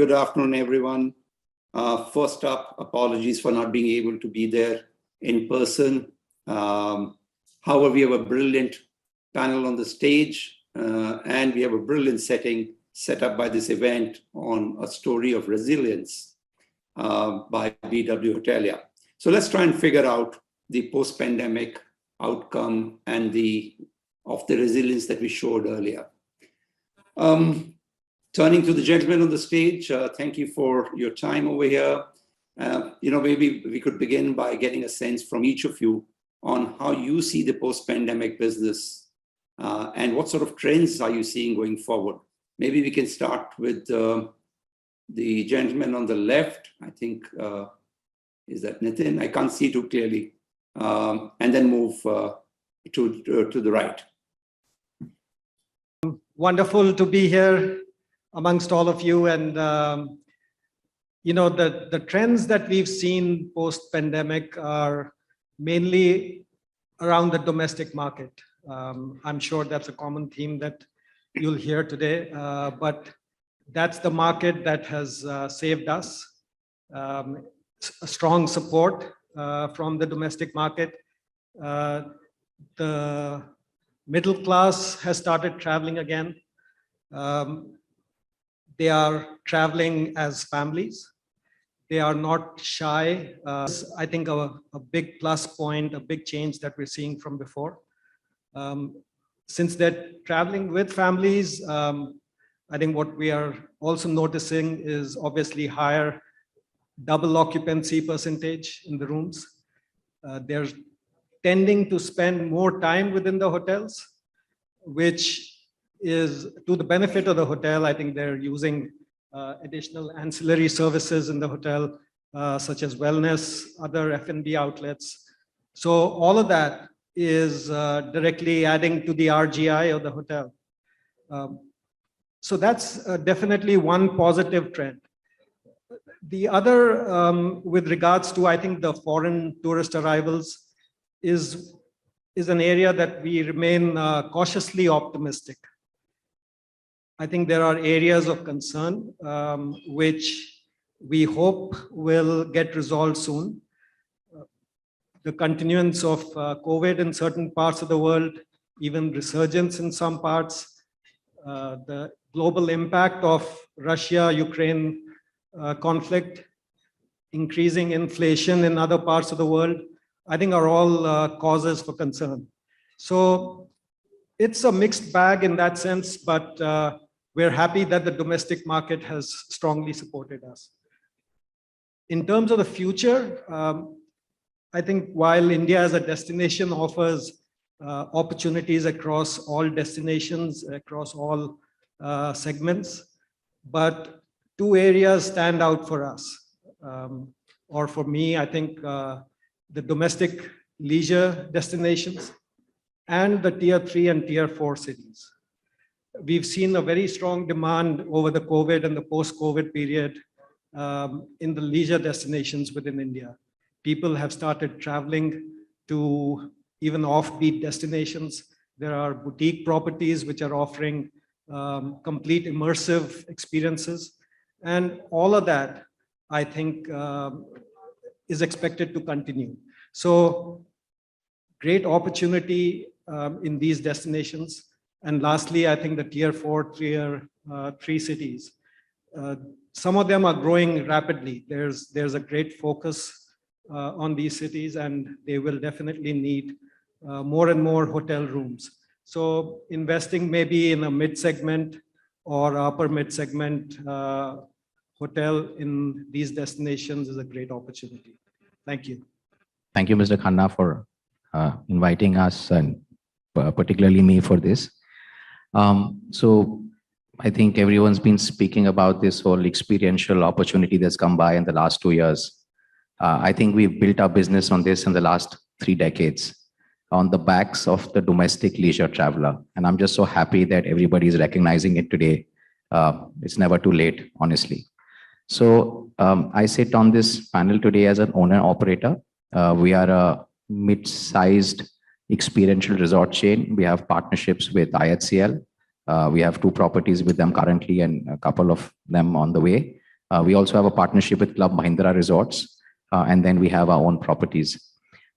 Good afternoon, everyone. First up, apologies for not being able to be there in person. However, we have a brilliant panel on the stage, and we have a brilliant setting set up by this event on a story of resilience by BW Hotelier. So let's try and figure out the post-pandemic outcome and of the resilience that we showed earlier. Turning to the gentleman on the stage, thank you for your time over here. Maybe we could begin by getting a sense from each of you on how you see the post-pandemic business and what sort of trends are you seeing going forward. Maybe we can start with the gentleman on the left. I think, is that Nitin? I can't see too clearly. And then move to the right. Wonderful to be here amongst all of you. And, the trends that we've seen post-pandemic are mainly around the domestic market. I'm sure that's a common theme that you'll hear today, but that's the market that has saved us. A strong support from the domestic market. The middle class has started traveling again. They are traveling as families. They are not shy. I think a big plus point, a big change that we're seeing from before. Since they're traveling with families, I think what we are also noticing is obviously higher double occupancy percentage in the rooms. They're tending to spend more time within the hotels, which is to the benefit of the hotel. I think they're using additional ancillary services in the hotel, such as wellness, other F&B outlets. So all of that is directly adding to the RGI of the hotel. So that's definitely one positive trend. The other, with regards to, I think, the foreign tourist arrivals is an area that we remain cautiously optimistic. I think there are areas of concern which we hope will get resolved soon. The continuance of COVID in certain parts of the world, even resurgence in some parts, the global impact of Russia-Ukraine conflict, increasing inflation in other parts of the world, I think are all causes for concern. So it's a mixed bag in that sense, but we're happy that the domestic market has strongly supported us. In terms of the future, I think while India as a destination offers opportunities across all destinations, across all segments, but two areas stand out for us. Or for me, I think the domestic leisure destinations and the tier 3 and tier 4 cities. We've seen a very strong demand over the COVID and the post-COVID period in the leisure destinations within India. People have started traveling to even offbeat destinations. There are boutique properties which are offering complete immersive experiences. And all of that, I think, is expected to continue. So great opportunity in these destinations. And lastly, I think the tier 4, tier 3 cities, some of them are growing rapidly. There's a great focus on these cities, and they will definitely need more and more hotel rooms. So investing maybe in a mid-segment or upper mid-segment hotel in these destinations is a great opportunity. Thank you. Thank you, Mr. Khanna, for inviting us and particularly me for this. So I think everyone's been speaking about this whole experiential opportunity that's come by in the last 2 years. I think we've built our business on this in the last 3 decades on the backs of the domestic leisure traveler. And I'm just so happy that everybody is recognizing it today. It's never too late, honestly. So I sit on this panel today as an owner operator. We are a mid-sized experiential resort chain. We have partnerships with IHCL. We have 2 properties with them currently and a couple of them on the way. We also have a partnership with Club Mahindra Resorts, and then we have our own properties.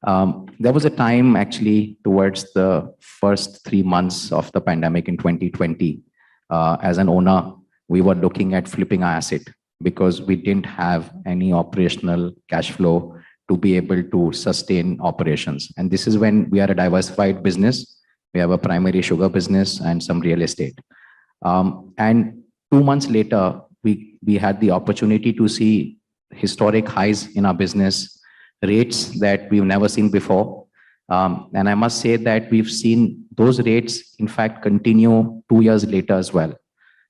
There was a time actually towards the first 3 months of the pandemic in 2020, as an owner, we were looking at flipping our asset because we didn't have any operational cash flow to be able to sustain operations. And this is when we are a diversified business. We have a primary sugar business and some real estate. And 2 months later, we had the opportunity to see historic highs in our business, rates that we've never seen before. And I must say that we've seen those rates, in fact, continue 2 years later as well.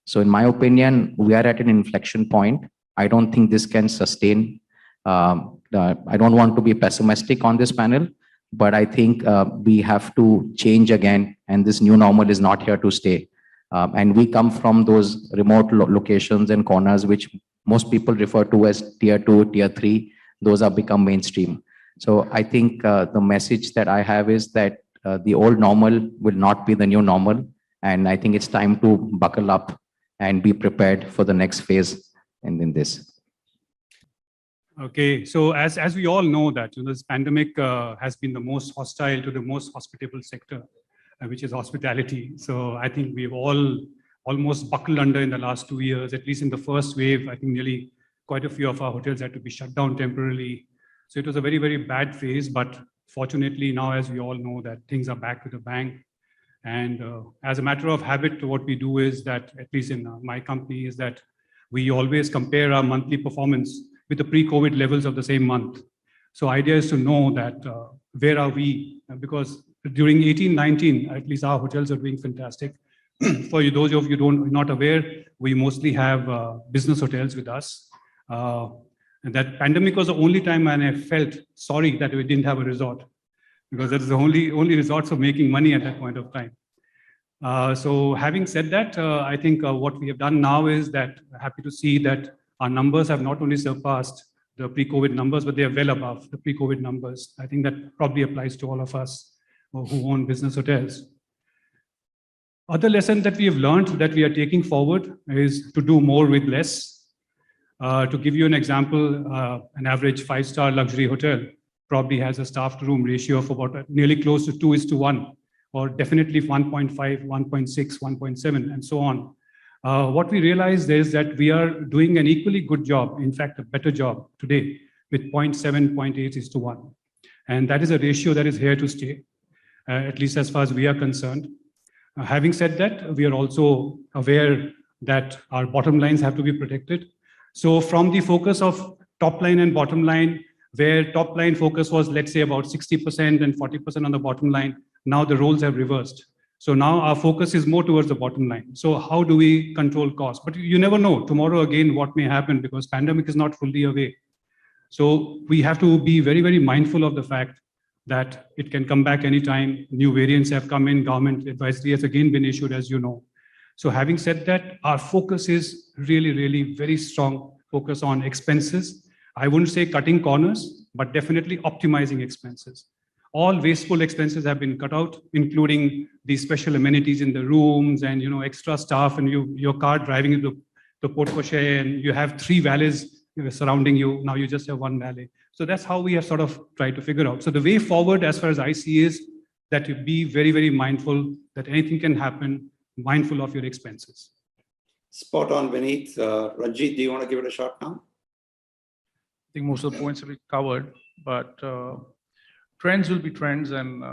So in my opinion, we are at an inflection point. I don't think this can sustain. I don't want to be pessimistic on this panel, but I think we have to change again, and this new normal is not here to stay. And we come from those remote locations and corners, which most people refer to as tier 2, tier 3. Those have become mainstream. So I think the message that I have is that the old normal will not be the new normal. And I think it's time to buckle up and be prepared for the next phase in this. Okay, so as we all know that this pandemic has been the most hostile to the most hospitable sector, which is hospitality. So I think we've all almost buckled under in the last 2 years, at least in the first wave. I think nearly quite a few of our hotels had to be shut down temporarily. So it was a very, very bad phase, but fortunately now, as we all know, that things are back with a bang. And as a matter of habit, what we do is that, at least in my company, is that we always compare our monthly performance with the pre-COVID levels of the same month. So idea is to know that where are we? Because during 18-19, at least our hotels are doing fantastic. For those of you not aware, we mostly have business hotels with us. And that pandemic was the only time when I felt sorry that we didn't have a resort, because that's the only resorts for making money at that point of time. So having said that, I think what we have done now is that happy to see that our numbers have not only surpassed the pre-COVID numbers, but they are well above the pre-COVID numbers. I think that probably applies to all of us who own business hotels. Other lesson that we have learned that we are taking forward is to do more with less. To give you an example, an average 5-star luxury hotel probably has a staff to room ratio of about nearly close to 2:1, or definitely 1.5, 1.6, 1.7, and so on. What we realized is that we are doing an equally good job, in fact, a better job today with 0.7, 0.8:1. And that is a ratio that is here to stay, at least as far as we are concerned. Having said that, we are also aware that our bottom lines have to be protected. So from the focus of top line and bottom line, where top line focus was, let's say, about 60% and 40% on the bottom line, now the roles have reversed. So now our focus is more towards the bottom line. So how do we control costs? But you never know tomorrow again what may happen, because pandemic is not fully away. So we have to be very, very mindful of the fact that it can come back anytime. New variants have come in, government advisory has again been issued, as you know. So having said that, our focus is really, really very strong focus on expenses. I wouldn't say cutting corners, but definitely optimizing expenses. All wasteful expenses have been cut out, including the special amenities in the rooms and extra staff, and your car driving into the porte cochere, and you have 3 valets surrounding you. Now you just have 1 valet. So that's how we have sort of tried to figure out. So the way forward, as far as I see, is that you be very, very mindful that anything can happen, mindful of your expenses. Spot on, Vineet. Ranjit, do you want to give it a shot now? I think most of the points have been covered, but trends will be trends, and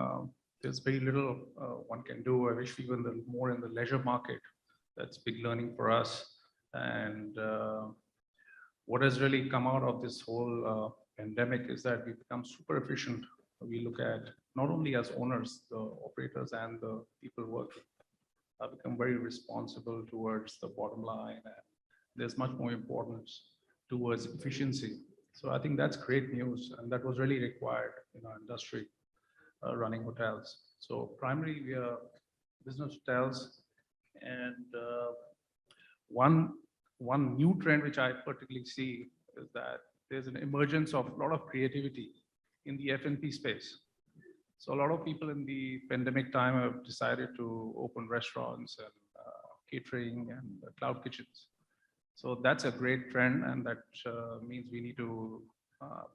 there's very little one can do. I wish we were more in the leisure market. That's big learning for us. And what has really come out of this whole pandemic is that we've become super efficient. We look at not only as owners, the operators and the people working have become very responsible towards the bottom line. And there's much more importance towards efficiency. So I think that's great news, and that was really required in our industry, running hotels. So primarily we are business hotels, and one new trend which I particularly see is that there's an emergence of a lot of creativity in the F&B space. So a lot of people in the pandemic time have decided to open restaurants and catering and cloud kitchens. So that's a great trend, and that means we need to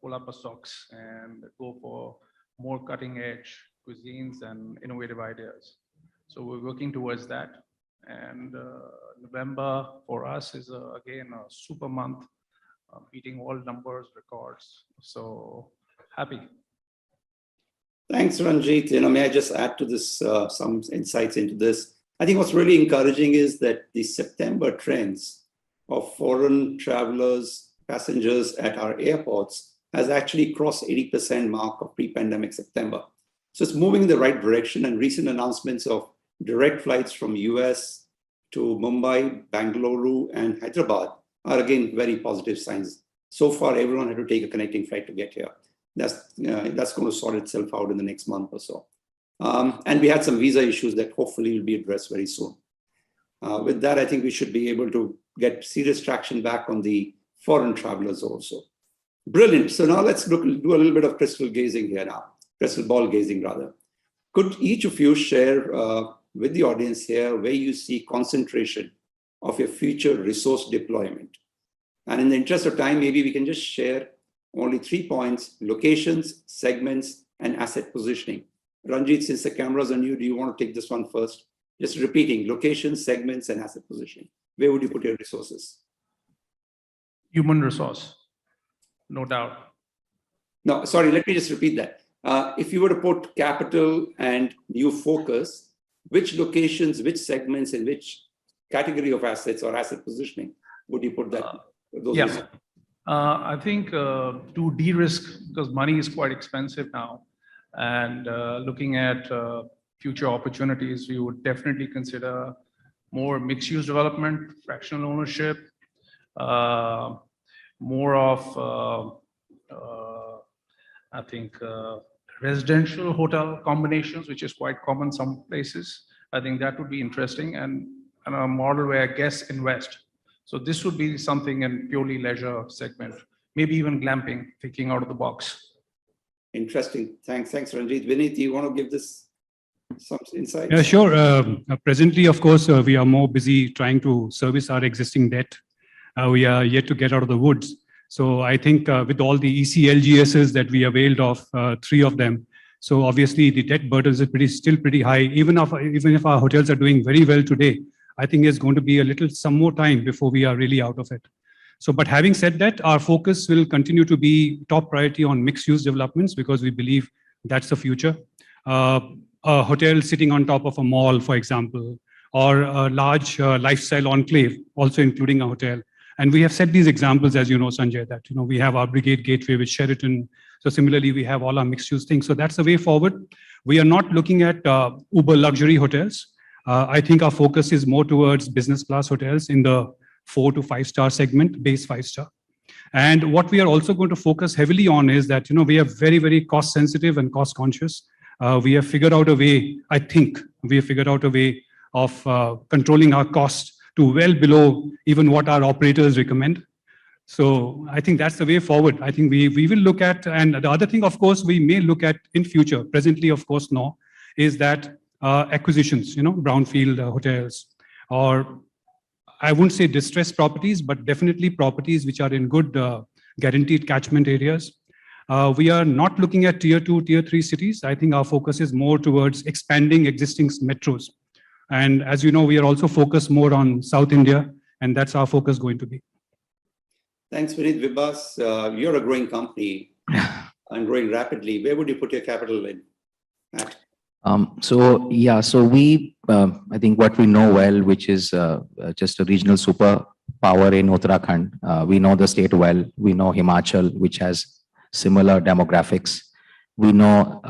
pull up our socks and go for more cutting edge cuisines and innovative ideas. So we're working towards that. And November for us is again a super month, beating all numbers, records. So happy. Thanks, Ranjit. May I just add to this some insights into this? I think what's really encouraging is that the September trends of foreign travelers, passengers at our airports has actually crossed 80% mark of pre-pandemic September. So it's moving in the right direction, and recent announcements of direct flights from US to Mumbai, Bangalore, and Hyderabad are again very positive signs. So far, everyone had to take a connecting flight to get here. That's going to sort itself out in the next month or so. And we had some visa issues that hopefully will be addressed very soon. With that, I think we should be able to get serious traction back on the foreign travelers also. Brilliant. So now let's do a little bit of crystal gazing here now. Crystal ball gazing, rather. Could each of you share with the audience here where you see concentration of your future resource deployment? And in the interest of time, maybe we can just share only 3 points: locations, segments, and asset positioning. Ranjit, since the camera's on you, do you want to take this one first? Just repeating: locations, segments, and asset positioning. Where would you put your resources? Human resource, no doubt. No, sorry, let me just repeat that. If you were to put capital and new focus, which locations, which segments, and which category of assets or asset positioning would you put that? I think to de-risk, because money is quite expensive now, and looking at future opportunities, we would definitely consider more mixed-use development, fractional ownership, more of, I think, residential hotel combinations, which is quite common some places. I think that would be interesting, and a model where guests invest. So this would be something in purely leisure segment, maybe even glamping, thinking out of the box. Interesting. Thanks, Ranjit. Vineet, do you want to give this some insights? Yeah, sure. Presently, of course, we are more busy trying to service our existing debt. We are yet to get out of the woods. So I think with all the ECLGSs that we availed of, 3 of them, so obviously the debt burdens are still pretty high. Even if our hotels are doing very well today, I think it's going to be some more time before we are really out of it. So, but having said that, our focus will continue to be top priority on mixed-use developments, because we believe that's the future. A hotel sitting on top of a mall, for example, or a large lifestyle enclave, also including a hotel. And we have set these examples, as you know, Sanjay, that we have our Brigade Gateway with Sheraton. So similarly, we have all our mixed-use things. So that's the way forward. We are not looking at uber luxury hotels. I think our focus is more towards business class hotels in the 4 to 5 star segment, base 5 star. And what we are also going to focus heavily on is that we are very, very cost sensitive and cost conscious. We have figured out a way, I think we have figured out a way of controlling our costs to well below even what our operators recommend. So I think that's the way forward. I think we will look at, and the other thing, of course, we may look at in future, presently, of course, no, is that acquisitions, brownfield hotels, or I wouldn't say distressed properties, but definitely properties which are in good guaranteed catchment areas. We are not looking at tier 2, tier 3 cities. I think our focus is more towards expanding existing metros. And as you know, we are also focused more on South India, and that's our focus going to be. Thanks, Vineet. Vibhas, you're a growing company and growing rapidly. Where would you put your capital in? So we, I think what we know well, which is just a regional superpower in Uttarakhand. We know the state well. We know Himachal, which has similar demographics. We know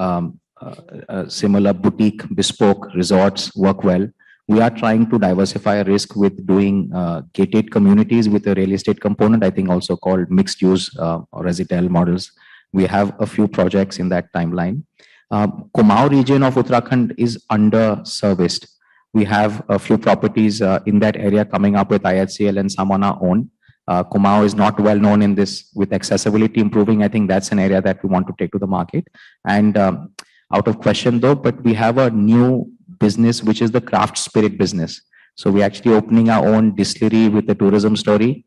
similar boutique, bespoke resorts work well. We are trying to diversify risk with doing gated communities with a real estate component, I think also called mixed use or residential models. We have a few projects in that timeline. Kumaon region of Uttarakhand is under-serviced. We have a few properties in that area coming up with IHCL and some on our own. Kumaon is not well known in this. With accessibility improving, I think that's an area that we want to take to the market. And out of question though, but we have a new business, which is the craft spirit business. So we're actually opening our own distillery with a tourism story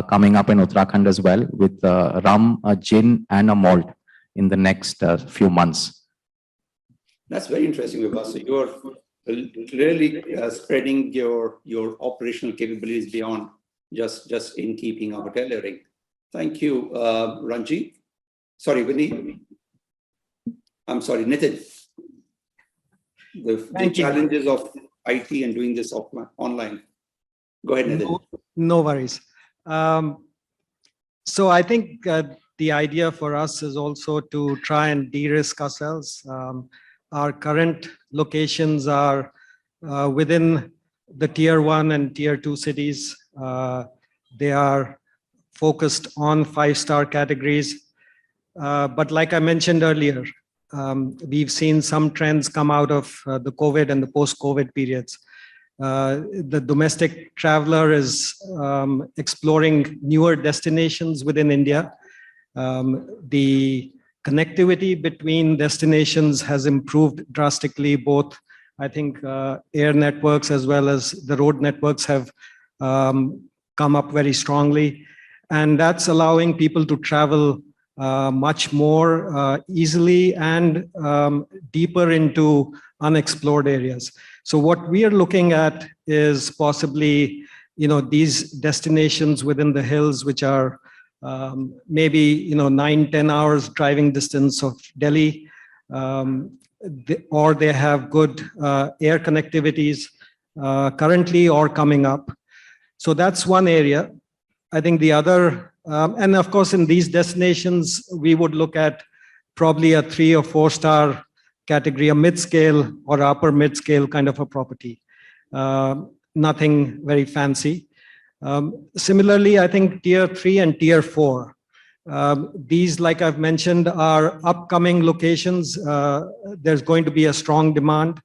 coming up in Uttarakhand as well, with rum, a gin, and a malt in the next few months. That's very interesting, Vibhas. So you're clearly spreading your operational capabilities beyond just innkeeping or hoteliering. Thank you, Ranjit. Sorry, Vineet. I'm sorry, Nitin. The challenges of IT and doing this online. Go ahead, Nitin. No worries. So I think the idea for us is also to try and de-risk ourselves. Our current locations are within the tier 1 and tier 2 cities. They are focused on 5-star categories. But like I mentioned earlier, we've seen some trends come out of the COVID and the post-COVID periods. The domestic traveler is exploring newer destinations within India. The connectivity between destinations has improved drastically. Both, I think, air networks as well as the road networks have come up very strongly. And that's allowing people to travel much more easily and deeper into unexplored areas. So what we are looking at is possibly, these destinations within the hills, which are maybe 9-10 hours driving distance of Delhi, or they have good air connectivities currently or coming up. So that's one area. I think the other, and of course in these destinations, we would look at probably a 3 or 4-star category, a mid-scale or upper mid-scale kind of a property. Nothing very fancy. Similarly, I think tier 3 and tier 4. These, like I've mentioned, are upcoming locations. There's going to be a strong demand,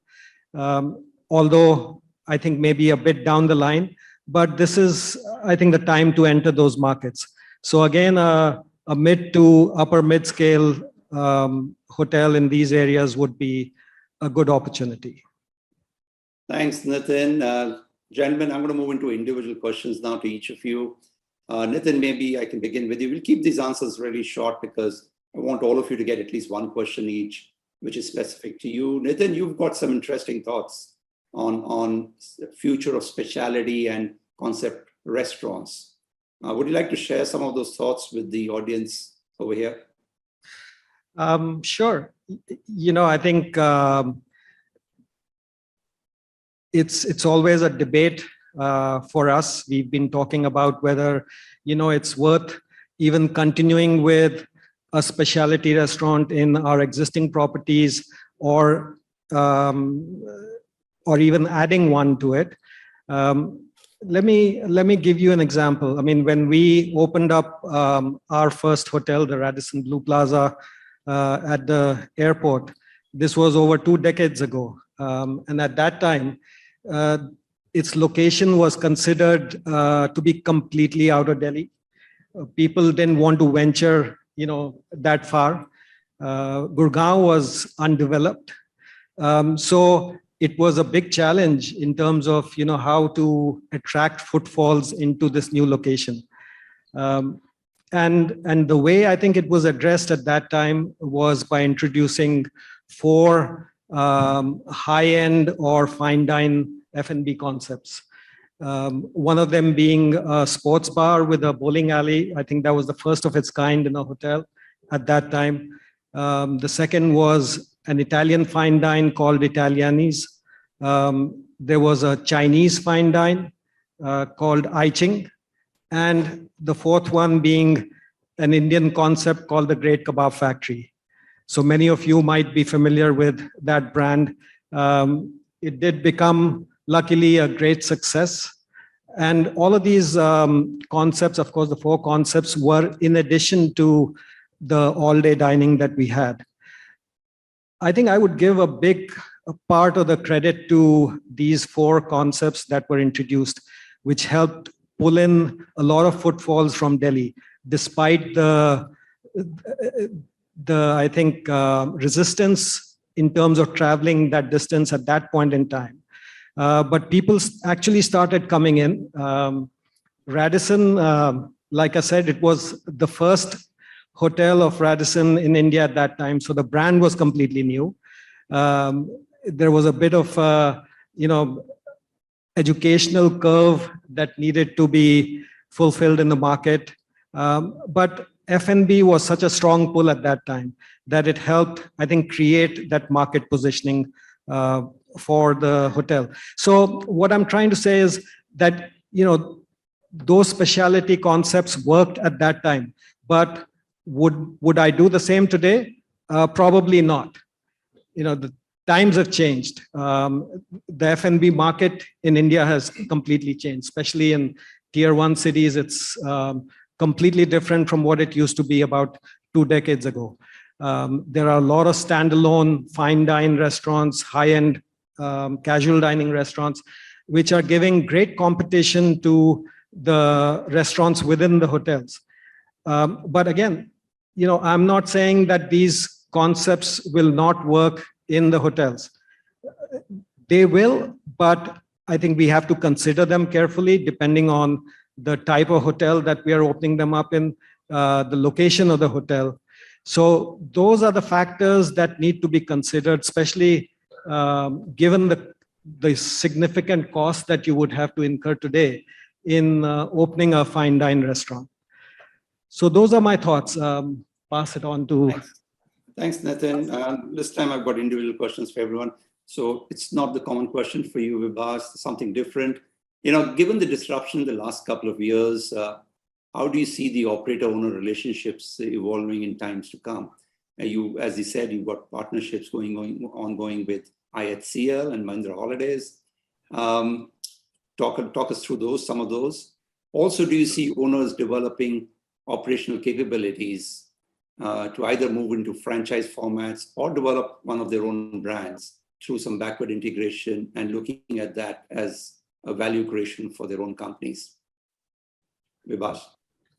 although I think maybe a bit down the line. But this is, I think, the time to enter those markets. So again, a mid to upper mid-scale hotel in these areas would be a good opportunity. Thanks, Nitin. Gentlemen, I'm going to move into individual questions now to each of you. Nitin, maybe I can begin with you. We'll keep these answers really short because I want all of you to get at least one question each, which is specific to you. Nitin, you've got some interesting thoughts on the future of specialty and concept restaurants. Would you like to share some of those thoughts with the audience over here? Sure. I think it's always a debate for us. We've been talking about whether, it's worth even continuing with a specialty restaurant in our existing properties or even adding one to it. Let me give you an example. I mean, when we opened up our first hotel, the Radisson Blue Plaza at the airport, this was over 2 decades ago. And at that time, its location was considered to be completely out of Delhi. People didn't want to venture, that far. Gurgaon was undeveloped. So it was a big challenge in terms of, how to attract footfalls into this new location. And the way I think it was addressed at that time was by introducing 4 high-end or fine dine F&B concepts. One of them being a sports bar with a bowling alley. I think that was the first of its kind in a hotel at that time. The second was an Italian fine dine called Italiani's. There was a Chinese fine dine called IHA-2022. And the fourth one being an Indian concept called the Great Kebab Factory. So many of you might be familiar with that brand. It did become, luckily, a great success. And all of these concepts, of course, the 4 concepts were in addition to the all-day dining that we had. I think I would give a big part of the credit to these 4 concepts that were introduced, which helped pull in a lot of footfalls from Delhi, despite the I think, resistance in terms of traveling that distance at that point in time. but people actually started coming in. Radisson, like I said, it was the first hotel of Radisson in India at that time. So the brand was completely new. There was a bit of, educational curve that needed to be fulfilled in the market. But F&B was such a strong pull at that time that it helped, I think, create that market positioning for the hotel. So what I'm trying to say is that, those specialty concepts worked at that time, but would I do the same today? Probably not. The times have changed. The F&B market in India has completely changed, especially in tier 1 cities. It's completely different from what it used to be about 2 decades ago. There are a lot of standalone fine dine restaurants, high-end casual dining restaurants, which are giving great competition to the restaurants within the hotels. But again, I'm not saying that these concepts will not work in the hotels. They will, but I think we have to consider them carefully depending on the type of hotel that we are opening them up in, the location of the hotel. So those are the factors that need to be considered, especially given the significant cost that you would have to incur today in opening a fine dine restaurant. So those are my thoughts. Pass it on to. Thanks, Nitin. This time I've got individual questions for everyone. So it's not the common question for you, Vibhas, something different. Given the disruption in the last couple of years, how do you see the operator-owner relationships evolving in times to come? As you said, you've got partnerships ongoing with IHCL and Mahindra Holidays. Talk us through some of those. Also, do you see owners developing operational capabilities to either move into franchise formats or develop one of their own brands through some backward integration and looking at that as a value creation for their own companies? Vibhas.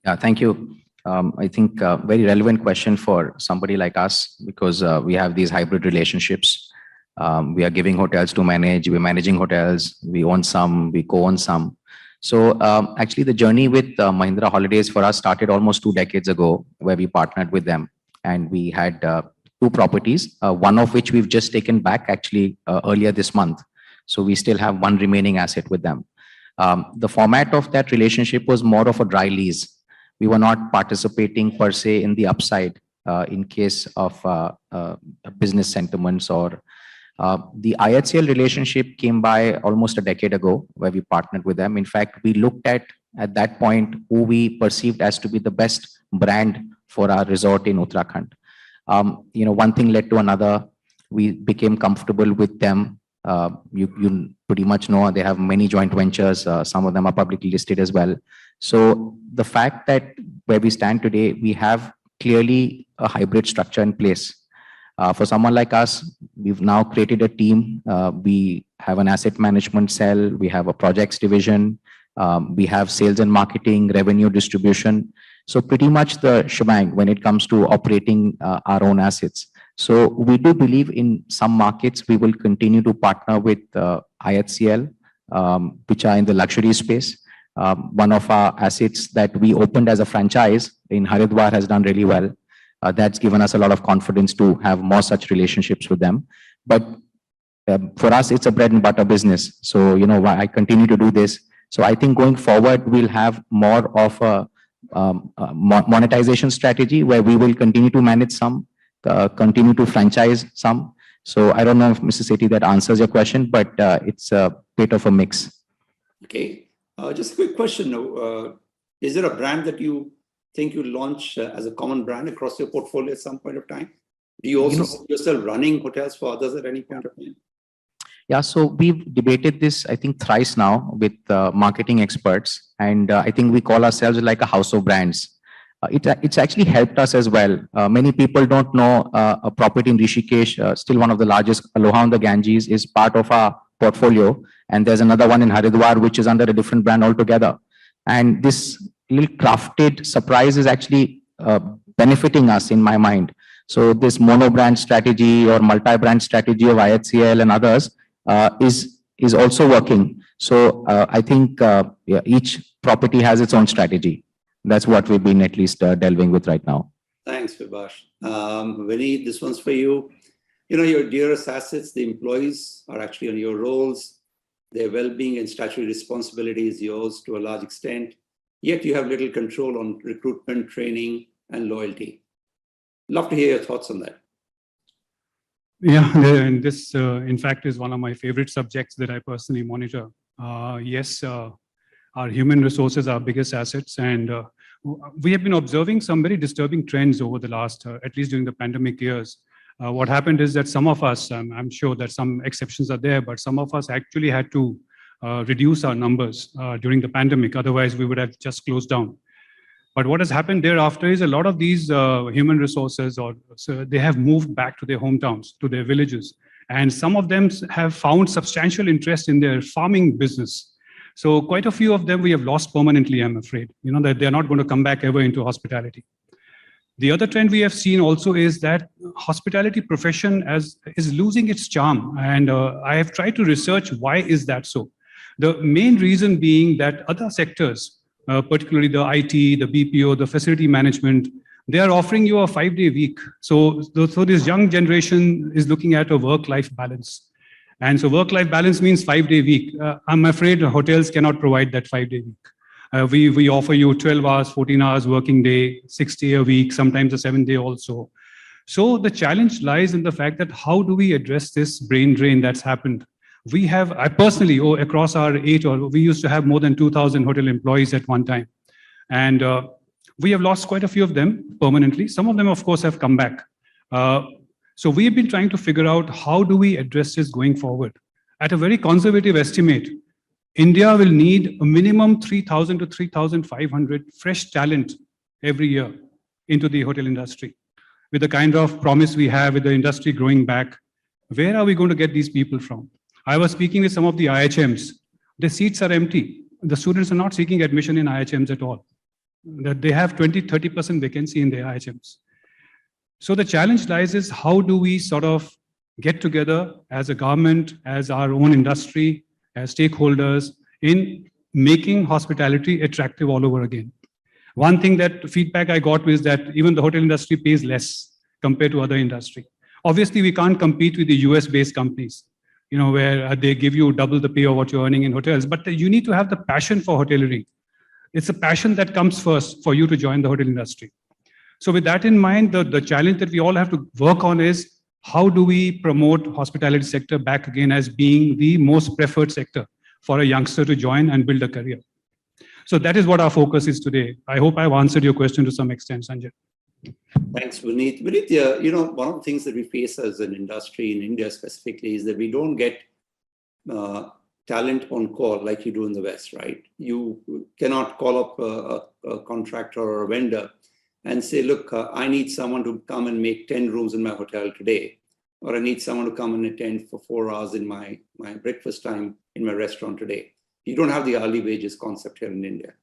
Yeah, thank you. I think a very relevant question for somebody like us because we have these hybrid relationships. We are giving hotels to manage, we're managing hotels, we own some, we co-own some. So actually the journey with Mahindra Holidays for us started almost 2 decades ago where we partnered with them and we had 2 properties, one of which we've just taken back actually earlier this month. So we still have 1 remaining asset with them. The format of that relationship was more of a dry lease. We were not participating per se in the upside in case of business sentiments or the IHCL relationship came by almost a decade ago where we partnered with them. In fact, we looked at that point who we perceived as to be the best brand for our resort in Uttarakhand. One thing led to another. We became comfortable with them. You pretty much know they have many joint ventures. Some of them are publicly listed as well. So the fact that where we stand today, we have clearly a hybrid structure in place. For someone like us, we've now created a team. We have an asset management cell. We have a projects division. We have sales and marketing, revenue distribution. So pretty much the shebang when it comes to operating our own assets. So we do believe in some markets, we will continue to partner with IHCL, which are in the luxury space. One of our assets that we opened as a franchise in Haridwar has done really well. That's given us a lot of confidence to have more such relationships with them. But for us, it's a bread and butter business. So, I continue to do this. So I think going forward, we'll have more of a monetization strategy where we will continue to manage some, continue to franchise some. So I don't know if Mrs. Sethi that answers your question, but it's a bit of a mix. Okay. Just a quick question. Is there a brand that you think you launch as a common brand across your portfolio at some point of time? Do you also see yourself running hotels for others at any point of time? Yeah, so we've debated this, I think, thrice now with marketing experts. And I think we call ourselves like a house of brands. It's actually helped us as well. Many people don't know a property in Rishikesh, still one of the largest, Aloha on the Ganges, is part of our portfolio. And there's another one in Haridwar, which is under a different brand altogether. And this little crafted surprise is actually benefiting us in my mind. So this mono brand strategy or multi-brand strategy of IHCL and others is is also working. So I think yeah, each property has its own strategy. That's what we've been at least delving with right now. Thanks, Vibhas. Vineet, this one's for you. Your dearest assets, the employees, are actually on your rolls. Their well-being and statutory responsibility is yours to a large extent. Yet you have little control on recruitment, training, and loyalty. Love to hear your thoughts on that. Yeah, and this, in fact, is one of my favorite subjects that I personally monitor. Yes, our human resources are our biggest assets, and we have been observing some very disturbing trends over the last, at least during the pandemic years. What happened is that some of us, I'm sure that some exceptions are there, but some of us actually had to reduce our numbers during the pandemic. Otherwise, we would have just closed down. But what has happened thereafter is a lot of these human resources, so they have moved back to their hometowns, to their villages. And some of them have found substantial interest in their farming business. So quite a few of them we have lost permanently, I'm afraid, that they're not going to come back ever into hospitality. The other trend we have seen also is that hospitality profession is losing its charm. And I have tried to research why is that so. The main reason being that other sectors, particularly the IT, the BPO, the facility management, they are offering you a 5-day week. So this young generation is looking at a work-life balance. And so work-life balance means 5-day week. I'm afraid hotels cannot provide that 5-day week. We offer you 12 hours, 14 hours working day, 6-day a week, sometimes a 7-day also. So the challenge lies in the fact that how do we address this brain drain that's happened? I personally, across our we used to have more than 2,000 hotel employees at one time. And we have lost quite a few of them permanently. Some of them, of course, have come back. So we've been trying to figure out how do we address this going forward. At a very conservative estimate, India will need a minimum 3,000 to 3,500 fresh talent every year into the hotel industry. With the kind of promise we have with the industry growing back, where are we going to get these people from? I was speaking with some of the IHMs. The seats are empty. The students are not seeking admission in IHMs at all. That they have 20-30% vacancy in their IHMs. So the challenge lies is how do we sort of get together as a government, as our own industry, as stakeholders in making hospitality attractive all over again. One thing that feedback I got was that even the hotel industry pays less compared to other industry. Obviously, we can't compete with the US-based companies, where they give you double the pay of what you're earning in hotels, but you need to have the passion for hotellery. It's a passion that comes first for you to join the hotel industry. So with that in mind, the challenge that we all have to work on is how do we promote hospitality sector back again as being the most preferred sector for a youngster to join and build a career. So that is what our focus is today. I hope I've answered your question to some extent, Sanjay. Thanks, Vineet. Vineet, one of the things that we face as an industry in India specifically is that we don't get talent on call like you do in the West, right? You cannot call up a contractor or a vendor and say, look, I need someone to come and make 10 rooms in my hotel today, or I need someone to come and attend for 4 hours in my breakfast time in my restaurant today. You don't have the hourly wages concept here in India.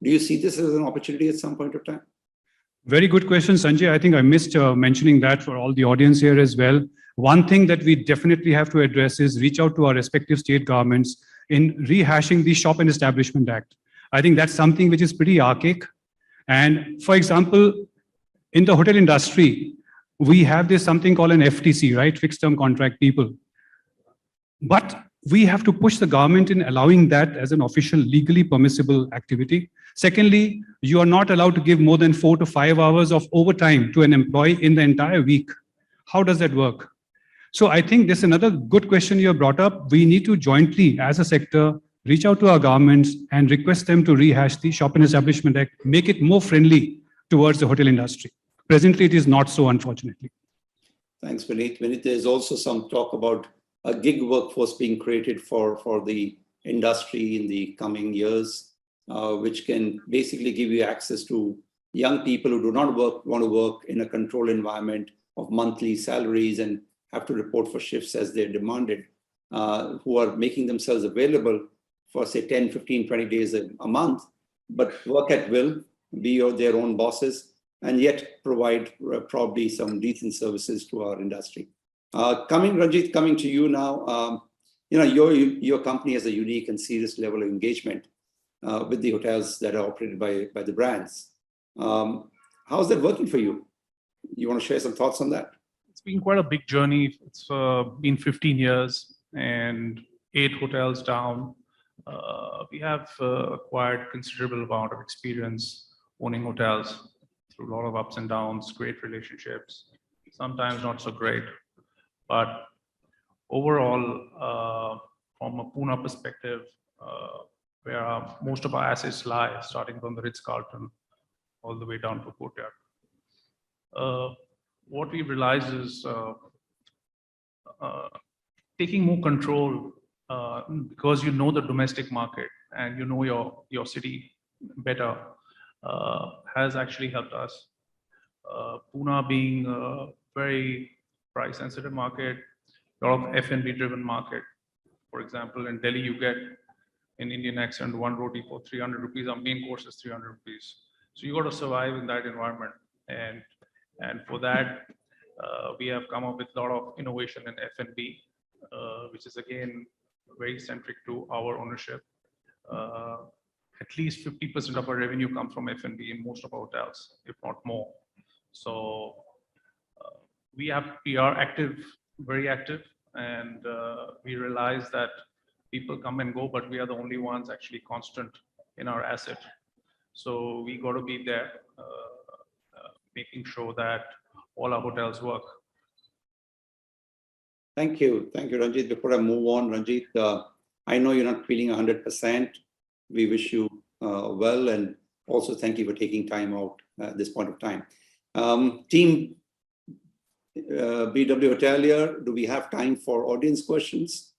Do you see this as an opportunity at some point of time? Very good question, Sanjay. I think I missed mentioning that for all the audience here as well. One thing that we definitely have to address is reach out to our respective state governments in rehashing the Shop and Establishment Act. I think that's something which is pretty archaic. And for example, in the hotel industry, we have this something called an FTC, right? Fixed term contract people. But we have to push the government in allowing that as an official legally permissible activity. Secondly, you are not allowed to give more than 4 to 5 hours of overtime to an employee in the entire week. How does that work? So I think this is another good question you have brought up. We need to jointly, as a sector, reach out to our governments and request them to rehash the Shop and Establishment Act, make it more friendly towards the hotel industry. Presently, it is not so, unfortunately. Thanks, Vineet. Vineet, there's also some talk about a gig workforce being created for the industry in the coming years, which can basically give you access to young people who do not want to work in a controlled environment of monthly salaries and have to report for shifts as they're demanded, who are making themselves available for say 10, 15, 20 days a month, but work at will, be their own bosses, and yet provide probably some decent services to our industry. Ranjit, coming to you now, your company has a unique and serious level of engagement with the hotels that are operated by the brands. How's that working for you? You want to share some thoughts on that? It's been quite a big journey. It's been 15 years and 8 hotels down. We have acquired considerable amount of experience owning hotels through a lot of ups and downs, great relationships, sometimes not so great. But overall, from a Pune perspective, where most of our assets lie, starting from the Ritz-Carlton all the way down to Courtyard. What we realized is taking more control because you know the domestic market and you know your city better has actually helped us. Pune being a very price sensitive market, a lot of F&B driven market. For example, in Delhi, you get an Indian accent, 1 roti for 300 rupees. Our main course is 300 rupees. So you got to survive in that environment. And for that, we have come up with a lot of innovation in F&B, which is again very centric to our ownership. At least 50% of our revenue comes from F&B in most of our hotels, if not more. So we are active, very active, and we realize that people come and go, but we are the only ones actually constant in our asset. So we got to be there, making sure that all our hotels work. Thank you, Ranjit. Before I move on, Ranjit, I know you're not feeling 100%. We wish you well, and also thank you for taking time out at this point of time. Team BW Hotelier, do we have time for audience questions?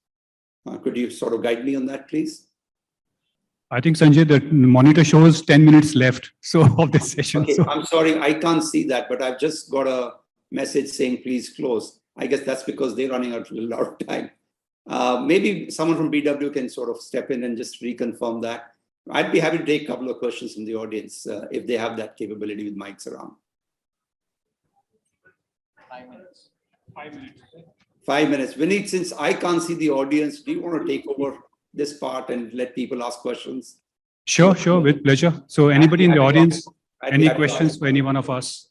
Could you sort of guide me on that, please? I think, Sanjay, the monitor shows 10 minutes left of this session. Okay, so. I'm sorry, I can't see that, but I've just got a message saying please close. I guess that's because they're running out a lot of time. Maybe someone from BW can sort of step in and just reconfirm that. I'd be happy to take a couple of questions from the audience if they have that capability with mics around. 5 minutes. 5 minutes. 5 minutes. Vineet, since I can't see the audience, do you want to take over this part and let people ask questions? Sure, with pleasure. So anybody in the audience, any questions for any one of us?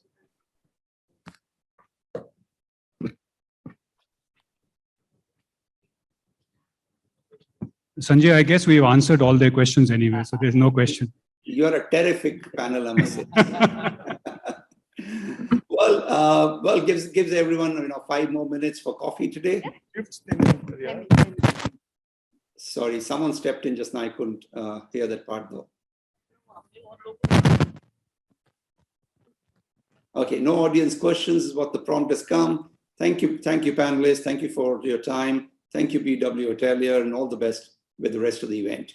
Sanjay, I guess we've answered all their questions anyway, so there's no question. You're a terrific panel, I must say. Well, gives everyone 5 more minutes for coffee today. Yeah. Sorry, someone stepped in just now. I couldn't hear that part though. Okay, no audience questions is what the prompt has come. Thank you, panelists. Thank you for your time. Thank you, BW Hotelier, and all the best with the rest of the event.